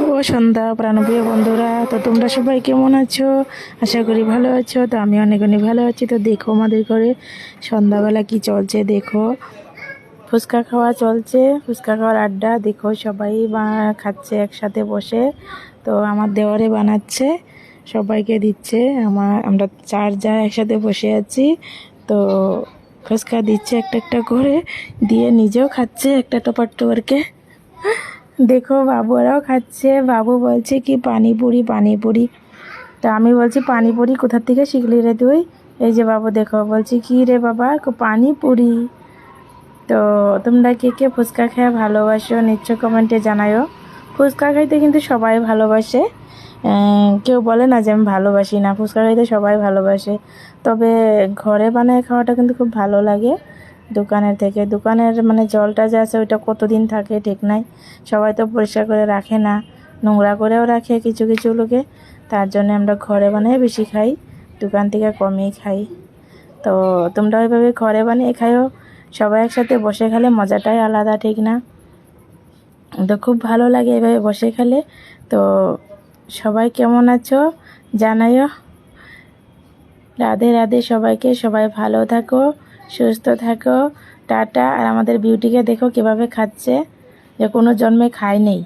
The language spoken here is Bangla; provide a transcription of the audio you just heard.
শুভ সন্ধ্যা প্রাণপ্রিয় বন্ধুরা। তো তোমরা সবাই কেমন আছো? আশা করি ভালো আছো। তো আমি অনেক অনেক ভালো আছি। তো দেখো আমাদের ঘরে সন্ধ্যাবেলা কি চলছে। দেখো ফুচকা খাওয়া চলছে, ফুচকা খাওয়ার আড্ডা। দেখো সবাই খাচ্ছে একসাথে বসে। তো আমার দেওয়ারে বানাচ্ছে, সবাইকে দিচ্ছে। আমরা চার যা একসাথে বসে আছি। তো ফুচকা দিচ্ছে একটা একটা করে, দিয়ে নিজেও খাচ্ছে একটা টপার টপারকে। দেখো বাবুরাও খাচ্ছে। বাবু বলছে কি পানিপুরি পানিপুরি। তা আমি বলছি পানিপুরি কোথা থেকে শিখলি রে তুই? এই যে বাবু দেখো বলছি কি রে বাবা, পানিপুরি। তো তোমরা কে কে ফুচকা খেয়ে ভালোবাসো নিশ্চয় কমেন্টে জানায়ও। ফুচকা খাইতে কিন্তু সবাই ভালোবাসে, কেউ বলে না যে আমি ভালোবাসি না। ফুচকা খাইতে সবাই ভালোবাসে, তবে ঘরে বানায় খাওয়াটা কিন্তু খুব ভালো লাগে দোকানের থেকে। দোকানের মানে জলটা যে আছে ওইটা কতদিন থাকে ঠিক নাই, সবাই তো পরিষ্কার করে রাখে না, নোংরা করেও রাখে কিছু কিছু লোকে। তার জন্য আমরা ঘরে বানিয়ে বেশি খাই, দোকান থেকে কমই খাই। তো তোমরা ওইভাবে ঘরে বানিয়ে খাইও, সবাই একসাথে বসে খেলে মজাটাই আলাদা, ঠিক না? তো খুব ভালো লাগে এভাবে বসে খেলে। তো সবাই কেমন আছো জানাইও। রাধে রাধে সবাইকে। সবাই ভালো থাকো, সুস্থ থাকো, টাটা। আর আমাদের বিউটিকে দেখো কিভাবে খাচ্ছে, যে কোনো জন্মে খায় নেই।